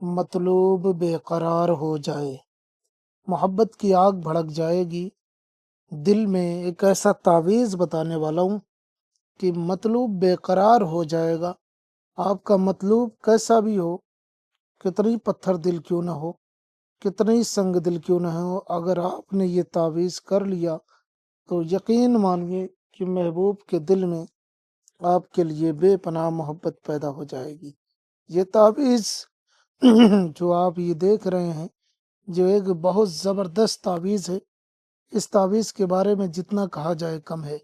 मतलूब बेकरार हो जाए, मोहब्बत की आग भड़क जाएगी। दिल में एक ऐसा तावीज़ बताने वाला हूँ कि मतलूब बेकरार हो जाएगा। आपका मतलूब कैसा भी हो, कितनी पत्थर दिल क्यों ना हो, कितनी संग दिल क्यों ना हो, अगर आपने ये तावीज़ कर लिया तो यकीन मानिए कि महबूब के दिल में आपके लिए बेपनाह मोहब्बत पैदा हो जाएगी। ये तावीज़ जो आप ये देख रहे हैं, जो एक बहुत ज़बरदस्त तावीज़ है। इस तावीज़ के बारे में जितना कहा जाए कम है।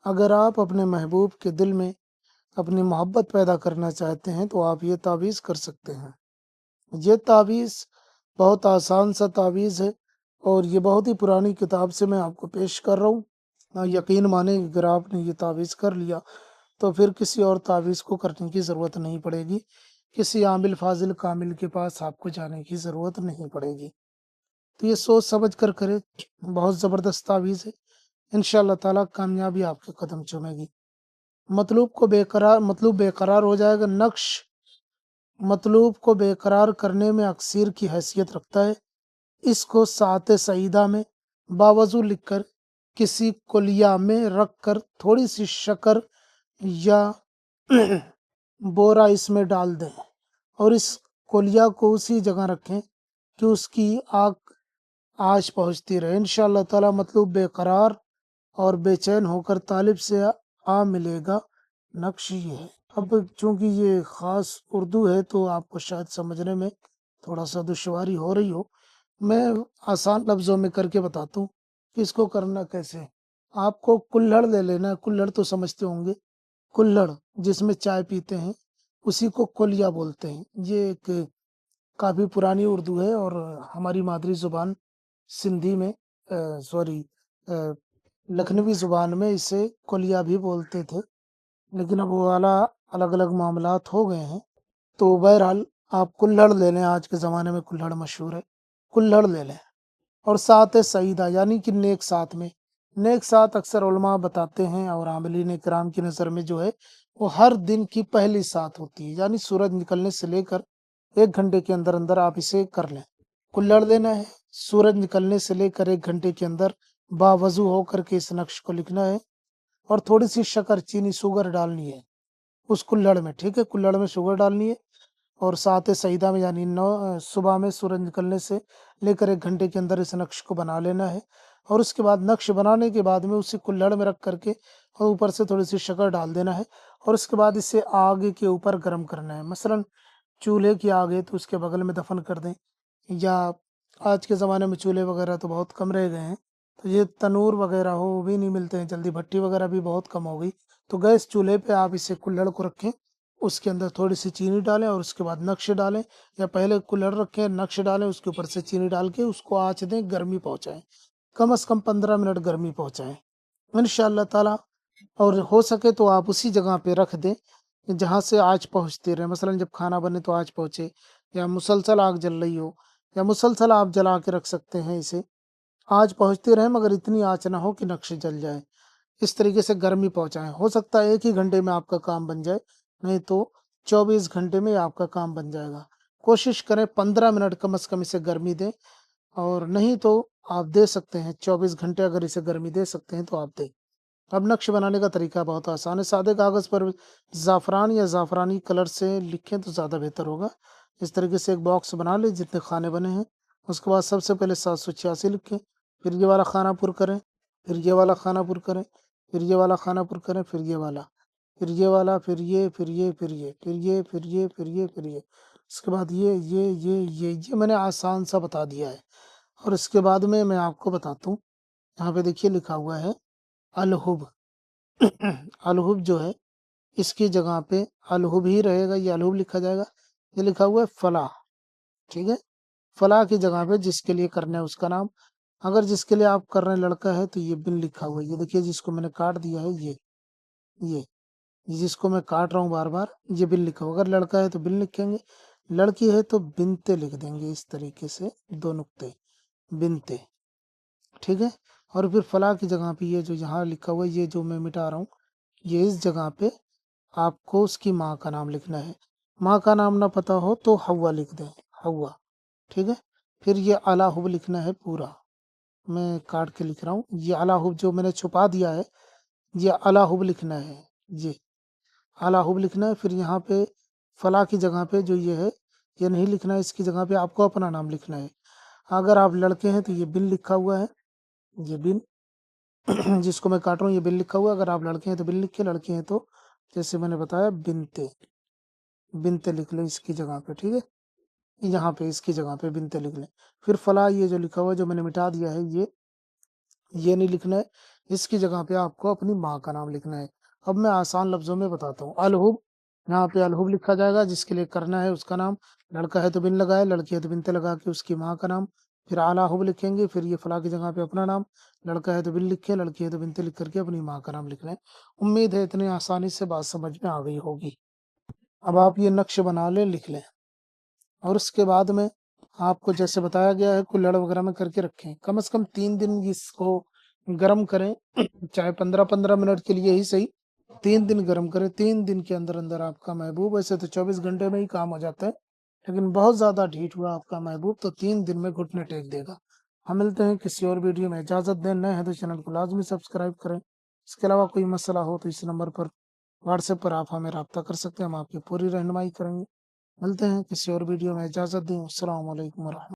अगर आप अपने महबूब के दिल में अपनी मोहब्बत पैदा करना चाहते हैं तो आप ये तावीज़ कर सकते हैं। ये तावीज़ बहुत आसान सा तावीज़ है और ये बहुत ही पुरानी किताब से मैं आपको पेश कर रहा हूँ। यकीन माने अगर आपने ये तावीज़ कर लिया तो फिर किसी और तावीज़ को करने की ज़रूरत नहीं पड़ेगी। किसी आमिल फाजिल कामिल के पास आपको जाने की ज़रूरत नहीं पड़ेगी। तो ये सोच समझ कर करें, बहुत ज़बरदस्त तावीज़ है। इंशाअल्लाह ताला कामयाबी आपके कदम चूमेगी। मतलूब बेकरार हो जाएगा। नक्श मतलूब को बेकरार करने में अक्सीर की हैसियत रखता है। इसको सात सईदा में बावजू लिखकर किसी कुलिया में रखकर थोड़ी सी शक्कर या बोरा इसमें डाल दें और इस कुलिया को उसी जगह रखें कि उसकी आग आज पहुंचती रहे। इंशाअल्लाह ताला मतलूब बेकरार और बेचैन होकर तालिब से आ मिलेगा। नक्श ये है। अब चूंकि ये ख़ास उर्दू है तो आपको शायद समझने में थोड़ा सा दुश्वारी हो रही हो। मैं आसान लफ्ज़ों में करके बताता हूँ कि इसको करना कैसे है। आपको कुल्हड़ ले लेना है। कुल्हड़ तो समझते होंगे, कुल्हड़ जिसमें चाय पीते हैं उसी को कोलिया बोलते हैं। ये एक काफ़ी पुरानी उर्दू है और हमारी मादरी ज़ुबान सिंधी में सॉरी लखनवी ज़ुबान में इसे कोलिया भी बोलते थे, लेकिन अब वो वाला अलग-अलग मामलात हो गए हैं। तो बहरहाल आप कुल्हड़ ले लें, आज के ज़माने में कुल्हड़ मशहूर है, कुल्हड़ ले लें। और सात सईदा यानी कि नेक सात में, नेक सात अक्सर उलमा बताते हैं और आमिलीन इकराम की नज़र में जो है वो हर दिन की पहली सात होती है, यानी सूरज निकलने से लेकर 1 घंटे के अंदर-अंदर आप इसे कर लें। कुल्हड़ लेना है, सूरज निकलने से लेकर 1 घंटे के अंदर बावज़ू होकर के इस नक्श को लिखना है और थोड़ी-सी शक्कर, चीनी, शुगर डालनी है उस कुल्हड़ में, ठीक है? कुल्हड़ में शुगर डालनी है और सात सईदा में यानी सुबह में सूरज निकलने से लेकर 1 घंटे के अंदर इस नक्श को बना लेना है और उसके बाद नक्श बनाने के बाद में उसी कुल्हड़ में रख करके और ऊपर से थोड़ी-सी शक्कर डाल देना है और उसके बाद इसे आग के ऊपर गरम करना है। मसलन चूल्हे की आग है तो उसके बगल में दफ़न कर दें, या आज के ज़माने में चूल्हे वगैरह तो बहुत कम रह गए हैं, तो ये तनूर वगैरह हो वो भी नहीं मिलते हैं जल्दी, भट्टी वगैरह भी बहुत कम हो गई। तो गैस चूल्हे पे आप इसे कुल्हड़ को रखें, उसके अंदर थोड़ी-सी चीनी डालें और उसके बाद नक्श डालें, या पहले कुल्हड़ रखें, नक्श डालें, उसके ऊपर से चीनी डाल के उसको आँच दें, गर्मी पहुँचाएँ। कम से कम 15 मिनट गर्मी पहुँचाएँ, इंशाअल्लाह ताला। और हो सके तो आप उसी जगह पे रख दें जहाँ से आँच पहुँचती रहे। मसलन जब खाना बने तो आँच पहुँचे, या मुसलसल आग जल रही हो, या मुसलसल आप जला के रख सकते हैं इसे। आँच पहुँचती रहे मगर इतनी आँच ना हो कि नक्श जल जाए। इस तरीके से गर्मी पहुँचाएँ। हो सकता है 1 ही घंटे में आपका काम बन जाए, नहीं तो 24 घंटे में आपका काम बन जाएगा। कोशिश करें 15 मिनट कम से कम इसे गर्मी दें, और नहीं तो आप दे सकते हैं 24 घंटे, अगर इसे गर्मी दे सकते हैं तो आप दें। अब नक्श बनाने का तरीका बहुत आसान है। सादे कागज़ पर ज़ाफ़रान या ज़ाफ़रानी कलर से लिखें तो ज़्यादा बेहतर होगा। इस तरीके से एक बॉक्स बना लें जितने खाने बने हैं। उसके बाद सबसे पहले 786 लिखें, फिर ये वाला खाना पुर करें, फिर ये वाला खाना पुर करें, फिर ये वाला खाना पुर करें, फिर ये वाला, फिर ये वाला, फिर ये, फिर ये, फिर ये, फिर ये, फिर ये, फिर ये, फिर ये। उसके बाद ये मैंने आसान सा बता दिया है। और इसके बाद में मैं आपको बताता हूँ, यहाँ पे देखिए लिखा हुआ है अलहुब। अलहुब जो है इसकी जगह पे अलहुब ही रहेगा, ये अलहुब लिखा जाएगा। ये लिखा हुआ है फलाह, ठीक है? फलाह की जगह पे जिसके लिए करना है उसका नाम। अगर जिसके लिए आप कर रहे हैं लड़का है तो ये बिन लिखा हुआ है। ये देखिए जिसको मैंने काट दिया है ये ये जिसको मैं काट रहा हूँ बार-बार, ये बिन लिखा हुआ। अगर लड़का है तो बिन लिखेंगे, लड़की है तो बिनते लिख देंगे, इस तरीके से 2 नुक्ते, बिनते, ठीक है? और फिर फलाह की जगह पे ये जो यहाँ लिखा हुआ है, ये जो मैं मिटा रहा हूँ, ये इस जगह पे आपको उसकी माँ का नाम लिखना है। माँ का नाम ना पता हो तो हव्वा लिख दें, ہوا، ٹھیک ہے۔ پھر یہ اعلیٰ حب لکھنا ہے پورا، میں کاٹ کے لکھ رہا ہوں، یہ اعلیٰ حب جو میں نے چھپا دیا ہے یہ اعلیٰ حب لکھنا ہے، یہ اعلیٰ حب لکھنا ہے۔ پھر یہاں پہ فلاں کی جگہ پہ جو یہ ہے یہ نہیں لکھنا ہے، اس کی جگہ پہ آپ کو اپنا نام لکھنا ہے۔ اگر آپ لڑکے ہیں تو یہ بن لکھا ہوا ہے، یہ بن جس کو میں کاٹ رہا ہوں یہ بن لکھا ہوا ہے۔ اگر آپ لڑکے ہیں تو بن لکھے، لڑکی ہیں تو جیسے میں نے بتایا بنتے، بنتے لکھ لیں اس کی جگہ پہ، ٹھیک ہے، یہاں پہ اس کی جگہ پہ بنتے لکھ لیں۔ پھر فلاں یہ جو لکھا ہوا ہے جو میں نے مٹا دیا ہے یہ نہیں لکھنا ہے، اس کی جگہ پہ آپ کو اپنی ماں کا نام لکھنا ہے۔ اب میں آسان لفظوں میں بتاتا ہوں۔ الحب، یہاں پہ الحب لکھا جائے گا، جس کے لیے کرنا ہے اس کا نام، لڑکا ہے تو بن لگائے، لڑکی ہے تو بنتے لگا کے اس کی ماں کا نام۔ پھر اعلیٰ حب لکھیں گے، پھر یہ فلاں کی جگہ پہ اپنا نام، لڑکا ہے تو بن لکھے، لڑکی ہے تو بنتے لکھ کر کے اپنی ماں کا نام لکھ لیں۔ امید ہے اتنی آسانی سے بات سمجھ میں آ گئی ہوگی۔ اب آپ یہ نقش بنا لیں، لکھ لیں، اور اس کے بعد میں آپ کو جیسے بتایا گیا ہے کلہڑ وغیرہ میں کر کے رکھیں، کم از کم 3 دن اس کو گرم کریں، چاہے 15-15 منٹ کے لیے ہی صحیح، 3 دن گرم کریں۔ 3 دن کے اندر اندر آپ کا محبوب، ویسے تو 24 گھنٹے میں ہی کام ہو جاتا ہے، لیکن بہت زیادہ ڈھیٹ ہوا آپ کا محبوب تو 3 دن میں گھٹنے ٹیک دے گا۔ ہم ملتے ہیں کسی اور ویڈیو میں، اجازت دیں، نئے ہیں تو چینل کو لازمی سبسکرائب کریں۔ اس کے علاوہ کوئی مسئلہ ہو تو اس نمبر پر واٹس ایپ پر آپ ہمیں رابطہ کر سکتے ہیں، ہم آپ کی پوری رہنمائی کریں گے۔ ملتے ہیں کسی اور ویڈیو میں، اجازت دیں، السلام علیکم ورحمۃ اللہ۔